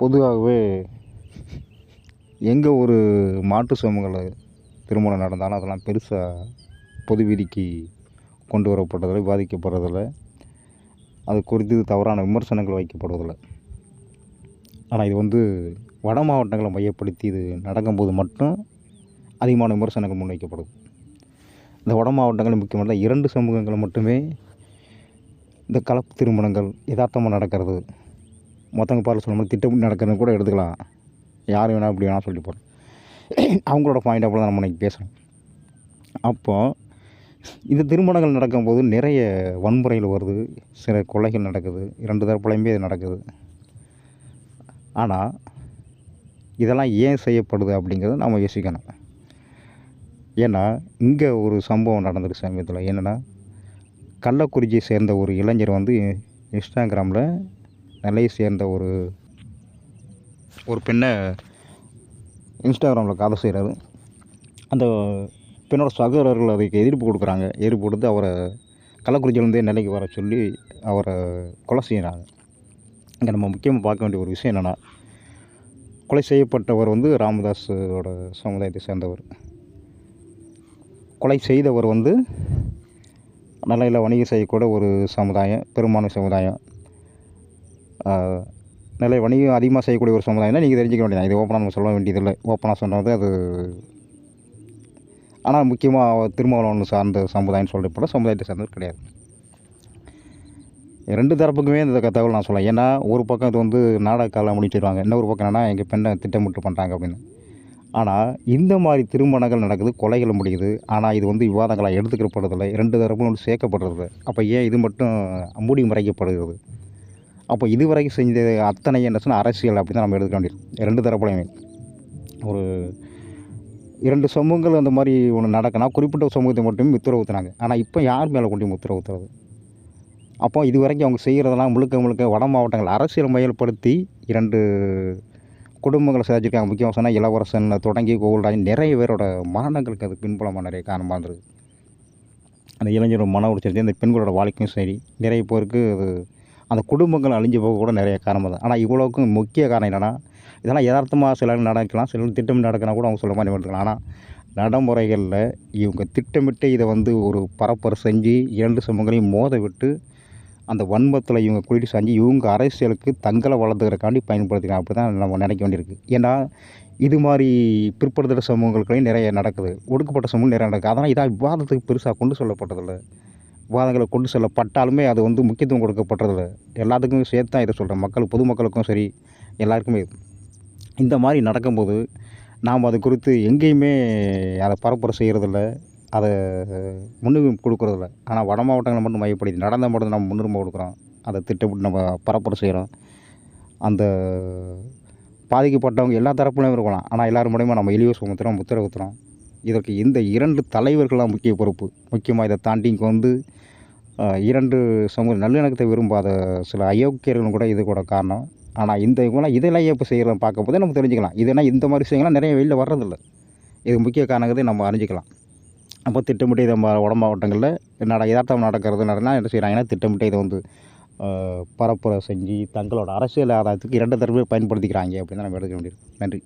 பொதுவாகவே எங்கே ஒரு மாட்டு சமூகங்கள் திருமணம் நடந்தாலும் அதெல்லாம் பெருசாக பொது வீதிக்கு கொண்டு வரப்படுறதில்ல, விவாதிக்கப்படுறதில்ல. அது குறித்து தவறான விமர்சனங்கள் வைக்கப்படுவதில்லை. ஆனால் இது வட மாவட்டங்களை மையப்படுத்தி இது நடக்கும்போது மட்டும் அதிகமான விமர்சனங்கள் முன்வைக்கப்படுது. இந்த வட மாவட்டங்களில் முக்கியமாக 2 சமூகங்கள் மட்டுமே இந்த கலப்பு திருமணங்கள் யதார்த்தமாக நடக்கிறது, மற்றவங்க பார்த்து சொல்ல மாதிரி திட்டமிட்டு நடக்கிறது கூட எடுத்துக்கலாம். யார் வேணால் இப்படி வேணால் சொல்லி போகிறோம். அவங்களோட பாயிண்ட் அப்போ தான் நம்ம இன்றைக்கி பேசணும். அப்போது இந்த திருமணங்கள் நடக்கும்போது நிறைய வன்முறைகள் வருது, சில கொலைகள் நடக்குது, 2 தரப்புலையுமே இது நடக்குது. ஆனால் இதெல்லாம் ஏன் செய்யப்படுது அப்படிங்கிறத நம்ம யோசிக்கணும். ஏன்னா இங்கே ஒரு சம்பவம் நடந்துருக்கு சமயத்தில். என்னென்னா, கள்ளக்குறிச்சியை சேர்ந்த ஒரு இளைஞர் இன்ஸ்டாகிராமில் நெல்லையை சேர்ந்த ஒரு பெண்ணை இன்ஸ்டாகிராமில் காதல் செய்கிறாரு. அந்த பெண்ணோட சகோதரர்கள் அதுக்கு எதிர்ப்பு கொடுக்குறாங்க. எதிர்ப்பு கொடுத்து அவரை கள்ளக்குறிச்சியிலேருந்தே நெல்லைக்கு வர சொல்லி அவரை கொலை செய்கிறாங்க. இங்கே நம்ம முக்கியமாக பார்க்க வேண்டிய ஒரு விஷயம் என்னென்னா, கொலை செய்யப்பட்டவர் ராமதாஸோட சமுதாயத்தை சேர்ந்தவர். கொலை செய்தவர் நெல்லையில் வணிகம் செய்யக்கூட ஒரு சமுதாயம், பெரும்பான்மை சமுதாயம். நெல்லை வணிகம் அதிகமாக செய்யக்கூடிய ஒரு சமுதாயம் தான். நீங்கள் தெரிஞ்சிக்க வேண்டியதான். இது ஓப்பனாக நம்ம சொல்ல வேண்டியதில்லை. ஓப்பனாக சொன்னது அது. ஆனால் முக்கியமாக திருமாவளவன் சார்ந்த சமுதாயம்னு சொல்லப்பட சமுதாயத்தை சேர்ந்தது கிடையாது. 2 தரப்புக்குமே இந்த தகவல் நான் சொல்லலாம். ஏன்னா ஒரு பக்கம் இது நாடக காலம் முடிச்சிடுவாங்க, இன்னொரு பக்கம் என்னென்னா எங்கள் பெண்ணை திட்டமிட்டு பண்ணுறாங்க அப்படின்னு. ஆனால் இந்த மாதிரி திருமணங்கள் நடக்குது, கொலைகள் முடியுது. ஆனால் இது விவாதங்களாக எடுத்துக்கப்படுறதில்லை, 2 தரப்பும் சேர்க்கப்படுறது. அப்போ ஏன் இது மட்டும் மூடி மறைக்கப்படுகிறது? அப்போ இதுவரைக்கும் செஞ்ச அத்தனை என்ன சொன்னால் அரசியல் அப்படி தான் நம்ம எடுத்துக்க வேண்டியது. 2 தரப்புலையுமே ஒரு 2 சமூகங்கள் அந்த மாதிரி ஒன்று நடக்குன்னா குறிப்பிட்ட சமூகத்தை மட்டுமே முத்திரை ஊற்றுனாங்க. ஆனால் இப்போ யார் மேலே கொண்டு முத்திரை ஊற்றுறது? அப்போ இது வரைக்கும் அவங்க செய்கிறதெல்லாம் முழுக்க வட மாவட்டங்கள் அரசியல் மையப்படுத்தி 2 குடும்பங்களை சேர்த்துருக்காங்க. முக்கியமாக சொன்னால் இளவரசன் தொடங்கி கோகுல்ராஜ் நிறைய பேரோட மரணங்களுக்கு அது பின்புலமாக நிறைய காரணமாக இருந்தது. அந்த இளைஞரோட மன உளைச்சல் அந்த பெண்களோட வாழ்க்கையும் சரி, நிறைய பேருக்கு அது அந்த குடும்பங்கள் அழிஞ்சு போக கூட நிறைய காரணம் தான். ஆனால் இவ்வளோக்கும் முக்கிய காரணம் என்னென்னா, இதெல்லாம் யதார்த்தமாக சிலர் நடக்கலாம், சிலர் திட்டமிட்டு நடக்கினா கூட அவங்க சொல்ல மாதிரி எடுத்துக்கலாம். ஆனால் நடைமுறைகளில் இவங்க திட்டமிட்டு இதை ஒரு பரப்புரை செஞ்சு 2 சமூகங்களையும் மோத விட்டு அந்த வன்மத்தில் இவங்க குளிட்டு செஞ்சு இவங்க அரசியலுக்கு தங்களை வளர்த்துக்கிறக்காண்டி பயன்படுத்திக்கலாம். அப்படி தான் நம்ம நினைக்க வேண்டியிருக்கு. ஏன்னா இது மாதிரி பிற்படுத்துகிற சமூகங்களையும் நிறைய நடக்குது, ஒடுக்கப்பட்ட சமூகம் நிறைய நடக்குது. அதனால் இதாக விவாதத்துக்கு பெருசாக கொண்டு சொல்லப்பட்டதில்லை. விவாதங்களை கொண்டு செல்லப்பட்டாலுமே அது முக்கியத்துவம் கொடுக்கப்படுறதில்லை. எல்லாத்துக்கும் சேர்த்து தான் இதை சொல்கிறேன். பொதுமக்களுக்கும் சரி, எல்லாருக்குமே இந்த மாதிரி நடக்கும்போது நாம் அது குறித்து எங்கேயுமே அதை பரப்புரை செய்கிறதில்ல, அதை முன்னுரிமை கொடுக்குறதில்ல. ஆனால் வட மாவட்டங்களை மட்டும் மையப்படுத்தி நடந்த மட்டும் நம்ம முன்னுரிமை கொடுக்குறோம், அதை திட்டமிட்டு நம்ம பரப்புரை செய்கிறோம். அந்த பாதிக்கப்பட்டவங்க எல்லா தரப்புலையும் இருக்கலாம். ஆனால் எல்லோரும் மூலயமா நம்ம இழிவு சுமத்துறோம், முத்திரை ஊற்றுறோம். இதற்கு இந்த 2 தலைவர்களாக முக்கிய பொறுப்பு. முக்கியமாக இதை தாண்டி இங்கே 2 சமூக நல்லிணக்கத்தை விரும்பாத சில அயோக்கியர்களும் கூட இது கூட காரணம். ஆனால் இவங்களாம் இதெல்லாம் எப்போ செய்கிறோம் பார்க்க போதே நம்ம தெரிஞ்சுக்கலாம். இதெல்லாம் இந்த மாதிரி விஷயங்கள்லாம் நிறைய வெளியில் வர்றதில்லை. இது முக்கிய காரணங்கிறதை நம்ம அறிஞ்சிக்கலாம். அப்போ திட்டமிட்டு இதை வட மாவட்டங்களில் யதார்த்தம் நடக்கிறதுனால என்ன செய்கிறாங்கன்னா, திட்டமிட்டு இதை பரப்புரை செஞ்சு தங்களோட அரசியல் ஆதாயத்துக்கு 2 தரப்பையும் பயன்படுத்திக்கிறாங்க அப்படின்னு தான் நம்ம எடுக்க வேண்டியது. நன்றி.